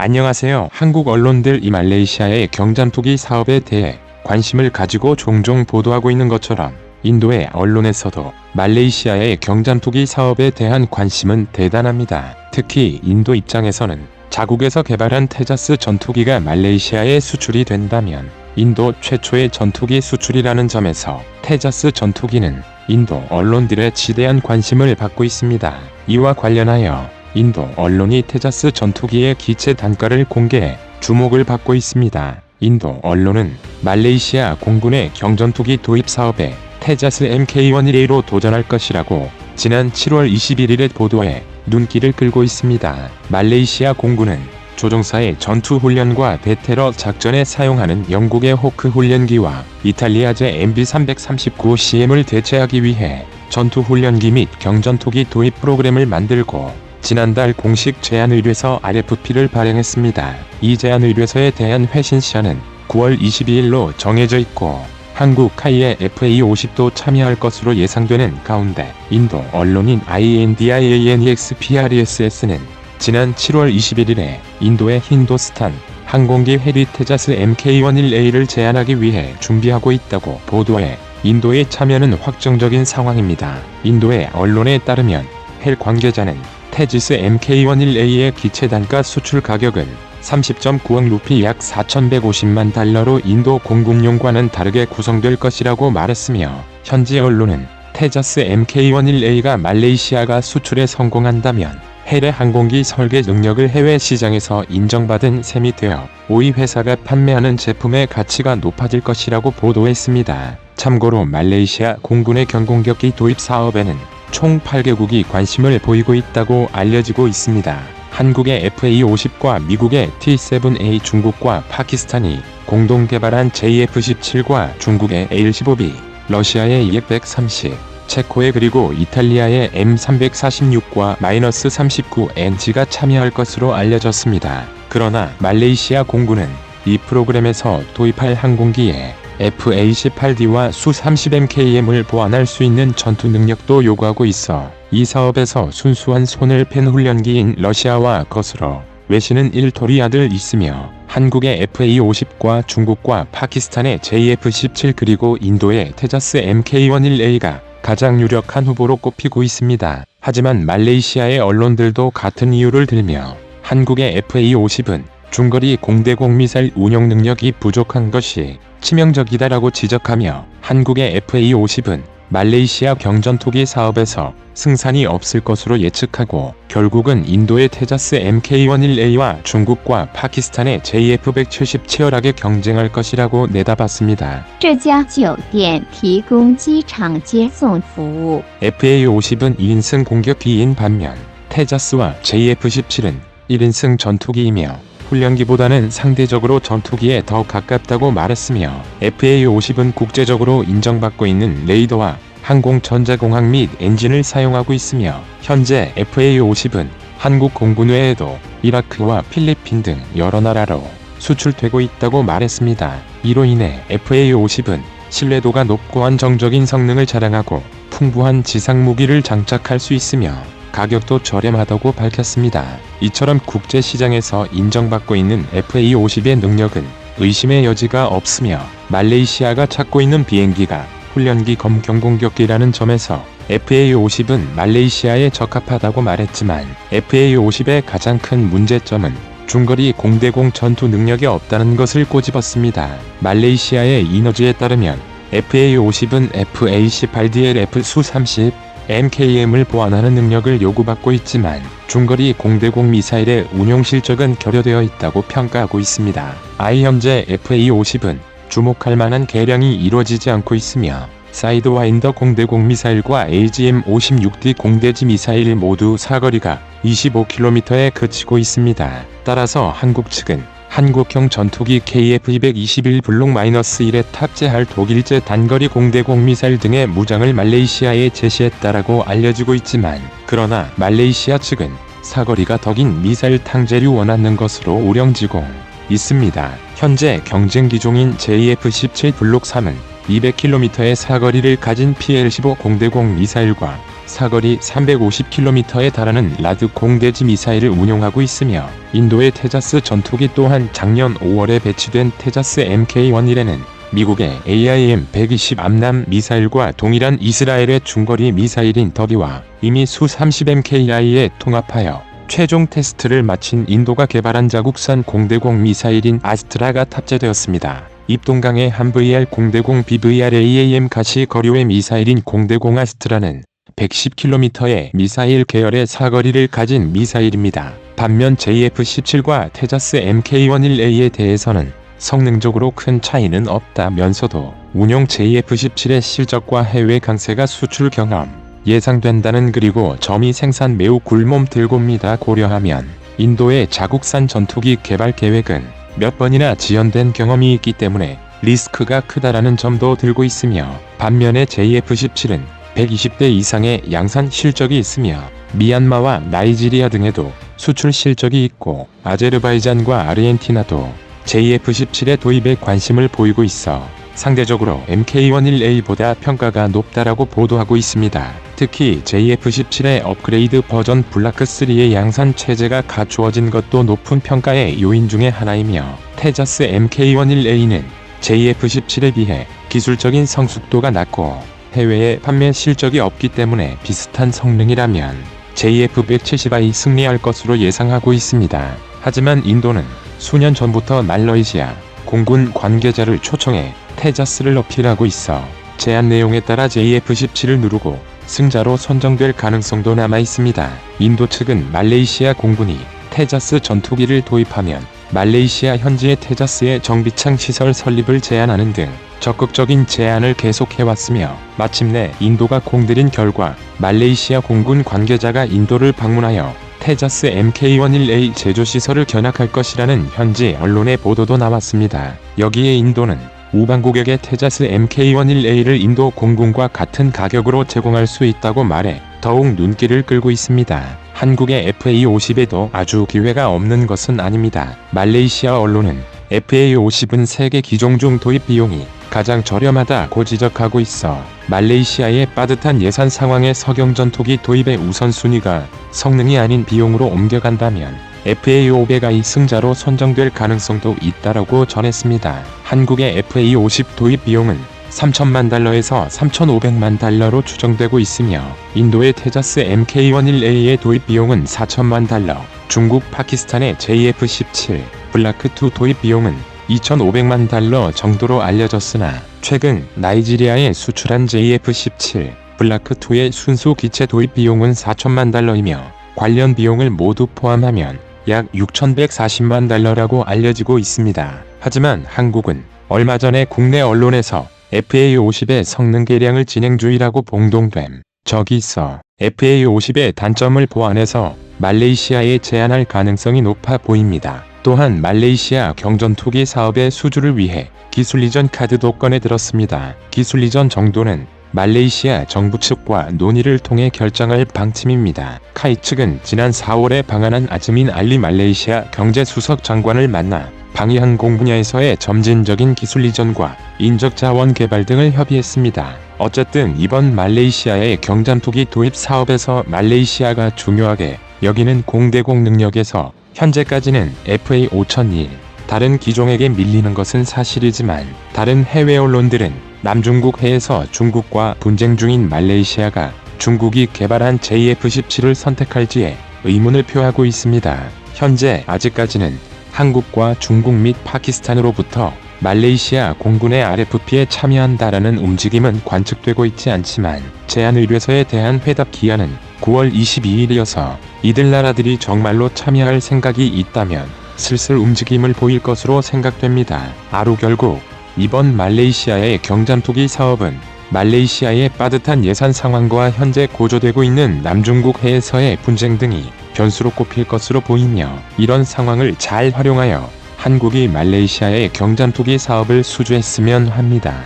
안녕하세요. 한국 언론들이 말레이시아의 경잠투기 사업에 대해 관심을 가지고 종종 보도하고 있는 것처럼 인도의 언론에서도 말레이시아의 경잠투기 사업에 대한 관심은 대단합니다. 특히 인도 입장에서는 자국에서 개발한 테자스 전투기가 말레이시아에 수출이 된다면 인도 최초의 전투기 수출이라는 점에서 테자스 전투기는 인도 언론들의 지대한 관심을 받고 있습니다. 이와 관련하여 인도 언론이 테자스 전투기의 기체 단가를 공개해 주목을 받고 있습니다. 인도 언론은 말레이시아 공군의 경전투기 도입 사업에 테자스 MK118로 도전할 것이라고 지난 7월 21일에 보도해 눈길을 끌고 있습니다. 말레이시아 공군은 조종사의 전투 훈련과 대테러 작전에 사용하는 영국의 호크 훈련기와 이탈리아제 MB339CM을 대체하기 위해 전투 훈련기 및 경전투기 도입 프로그램을 만들고 지난달 공식 제안의뢰서 RFP를 발행했습니다. 이 제안의뢰서에 대한 회신 시한은 9월 22일로 정해져 있고 한국 카이의 FA50도 참여할 것으로 예상되는 가운데 인도 언론인 INDIANEXPRESS는 지난 7월 21일에 인도의 힌도스탄 항공기 해리 테자스 MK118을 제안하기 위해 준비하고 있다고 보도해 인도의 참여는 확정적인 상황입니다. 인도의 언론에 따르면 헬 관계자는 테지스 MK118의 기체 단가 수출 가격은 30.9억 루피 약 4,150만 달러로 인도 공군용과는 다르게 구성될 것이라고 말했으며 현지 언론은 테자스 MK118가 말레이시아가 수출에 성공한다면 헬의 항공기 설계 능력을 해외 시장에서 인정받은 셈이 되어 오이 회사가 판매하는 제품의 가치가 높아질 것이라고 보도했습니다. 참고로 말레이시아 공군의 경공격기 도입 사업에는 총 8개국이 관심을 보이고 있다고 알려지고 있습니다. 한국의 FA50과 미국의 T-7A, 중국과 파키스탄이 공동 개발한 JF-17과 중국의 AL-15B, 러시아의 EF-130, 체코의 그리고 이탈리아의 M346과 -39NG가 참여할 것으로 알려졌습니다. 그러나 말레이시아 공군은 이 프로그램에서 도입할 항공기에 FA-18D와 Su-30MKM을 보완할 수 있는 전투 능력도 요구하고 있어 이 사업에서 순수한 손을 펜 훈련기인 러시아와 거스러 외신은 일토리아들 있으며 한국의 FA-50과 중국과 파키스탄의 JF-17 그리고 인도의 테자스 MK118가 가장 유력한 후보로 꼽히고 있습니다. 하지만 말레이시아의 언론들도 같은 이유를 들며 한국의 FA-50은 중거리 공대공 미사일 운용 능력이 부족한 것이 치명적이다라고 지적하며 한국의 FA-50은 말레이시아 경전투기 사업에서 승산이 없을 것으로 예측하고 결국은 인도의 테자스 MK118와 중국과 파키스탄의 JF-170 치열하게 경쟁할 것이라고 내다봤습니다. 这家酒店提供机场接送服务. FA-50은 2인승 공격기인 반면 테자스와 JF-17은 1인승 전투기이며 훈련기보다는 상대적으로 전투기에 더 가깝다고 말했으며 FA-50은 국제적으로 인정받고 있는 레이더와 항공 전자공학 및 엔진을 사용하고 있으며 현재 FA-50은 한국 공군 외에도 이라크와 필리핀 등 여러 나라로 수출되고 있다고 말했습니다. 이로 인해 FA-50은 신뢰도가 높고 안정적인 성능을 자랑하고 풍부한 지상 무기를 장착할 수 있으며 가격도 저렴하다고 밝혔습니다. 이처럼 국제시장에서 인정받고 있는 FA-50의 능력은 의심의 여지가 없으며 말레이시아가 찾고 있는 비행기가 훈련기 겸 경공격기라는 점에서 FA-50은 말레이시아에 적합하다고 말했지만 FA-50의 가장 큰 문제점은 중거리 공대공 전투 능력이 없다는 것을 꼬집었습니다. 말레이시아의 이너지에 따르면 FA-50은 FA-18DLF Su-30 MKM을 보완하는 능력을 요구받고 있지만 중거리 공대공 미사일의 운용 실적은 결여되어 있다고 평가하고 있습니다. 현재 FA-50은 주목할 만한 개량이 이루어지지 않고 있으며 사이드와인더 공대공 미사일과 AGM-56D 공대지 미사일 모두 사거리가 25km에 그치고 있습니다. 따라서 한국 측은 한국형 전투기 KF-221 블록 -1에 탑재할 독일제 단거리 공대공 미사일 등의 무장을 말레이시아에 제시했다라고 알려지고 있지만 그러나 말레이시아 측은 사거리가 더 긴 미사일 탕제류 원하는 것으로 우령지고 있습니다. 현재 경쟁 기종인 JF-17 블록 3은 200km의 사거리를 가진 PL-15 공대공 미사일과 사거리 350km에 달하는 라드 공대지 미사일을 운용하고 있으며 인도의 테자스 전투기 또한 작년 5월에 배치된 테자스 MK-11에는 미국의 AIM-120 암람 미사일과 동일한 이스라엘의 중거리 미사일인 더비와 이미 수-30MKI에 통합하여 최종 테스트를 마친 인도가 개발한 자국산 공대공 미사일인 아스트라가 탑재되었습니다. 입동강의 한 VR 공대공 BVR AAM 가시거류의 미사일인 공대공 아스트라는 110km의 미사일 계열의 사거리를 가진 미사일입니다. 반면 JF-17과 테자스 MK-11A에 대해서는 성능적으로 큰 차이는 없다면서도 운용 JF-17의 실적과 해외 강세가 수출 경험 예상된다는 그리고 점이 생산 매우 굴몸들고입니다. 고려하면 인도의 자국산 전투기 개발 계획은 몇 번이나 지연된 경험이 있기 때문에 리스크가 크다라는 점도 들고 있으며 반면에 JF-17은 120대 이상의 양산 실적이 있으며 미얀마와 나이지리아 등에도 수출 실적이 있고 아제르바이잔과 아르헨티나도 JF-17의 도입에 관심을 보이고 있어 상대적으로 MK-11A보다 평가가 높다라고 보도하고 있습니다. 특히 JF-17의 업그레이드 버전 블라크3의 양산 체제가 갖추어진 것도 높은 평가의 요인 중의 하나이며 테자스 MK-11A는 JF-17에 비해 기술적인 성숙도가 낮고 해외에 판매 실적이 없기 때문에 비슷한 성능이라면 JF-170I 승리할 것으로 예상하고 있습니다. 하지만 인도는 수년 전부터 말레이시아 공군 관계자를 초청해 테자스를 어필하고 있어 제안 내용에 따라 JF-17을 누르고 승자로 선정될 가능성도 남아있습니다. 인도 측은 말레이시아 공군이 테자스 전투기를 도입하면 말레이시아 현지의 테자스의 정비창 시설 설립을 제안하는 등 적극적인 제안을 계속해왔으며 마침내 인도가 공들인 결과 말레이시아 공군 관계자가 인도를 방문하여 테자스 MK-11A 제조시설을 견학할 것이라는 현지 언론의 보도도 나왔습니다. 여기에 인도는 우방국에게 테자스 MK-11A를 인도 공군과 같은 가격으로 제공할 수 있다고 말해 더욱 눈길을 끌고 있습니다. 한국의 FA-50에도 아주 기회가 없는 것은 아닙니다. 말레이시아 언론은 FA-50은 세계 기종 중 도입 비용이 가장 저렴하다고 지적하고 있어 말레이시아의 빠듯한 예산 상황에 서경 전투기 도입의 우선순위가 성능이 아닌 비용으로 옮겨간다면 FA-500I 승자로 선정될 가능성도 있다라고 전했습니다. 한국의 FA-50 도입 비용은 3천만 달러에서 3,500만 달러로 추정되고 있으며 인도의 테자스 MK-11A의 도입 비용은 4천만 달러, 중국 파키스탄의 JF-17 블라크2 도입 비용은 2,500만 달러 정도로 알려졌으나 최근 나이지리아에 수출한 JF-17 블라크2의 순수 기체 도입 비용은 4천만 달러이며 관련 비용을 모두 포함하면 약 6,140만 달러라고 알려지고 있습니다. 하지만 한국은 얼마 전에 국내 언론에서 FA-50의 성능 개량을 진행 중이라고 봉동됨 적이 있어 FA-50의 단점을 보완해서 말레이시아에 제안할 가능성이 높아 보입니다. 또한 말레이시아 경전투기 사업의 수주를 위해 기술 이전 카드도 꺼내 들었습니다. 기술 이전 정도는 말레이시아 정부 측과 논의를 통해 결정할 방침입니다. 카이 측은 지난 4월에 방한한 아즈민 알리 말레이시아 경제수석 장관을 만나 방위항공 분야에서의 점진적인 기술 이전과 인적 자원 개발 등을 협의했습니다. 어쨌든 이번 말레이시아의 경전투기 도입 사업에서 말레이시아가 중요하게 여기는 공대공 능력에서 현재까지는 FA-5001 다른 기종에게 밀리는 것은 사실이지만 다른 해외 언론들은 남중국 해에서 중국과 분쟁 중인 말레이시아가 중국이 개발한 JF-17을 선택할지에 의문을 표하고 있습니다. 현재 아직까지는 한국과 중국 및 파키스탄으로부터 말레이시아 공군의 RFP에 참여한다라는 움직임은 관측되고 있지 않지만 제안 의뢰서에 대한 회답 기한은 9월 22일이어서 이들 나라들이 정말로 참여할 생각이 있다면 슬슬 움직임을 보일 것으로 생각됩니다. 결국 이번 말레이시아의 경전투기 사업은 말레이시아의 빠듯한 예산 상황과 현재 고조되고 있는 남중국 해에서의 분쟁 등이 변수로 꼽힐 것으로 보이며 이런 상황을 잘 활용하여 한국이 말레이시아의 경전투기 사업을 수주했으면 합니다.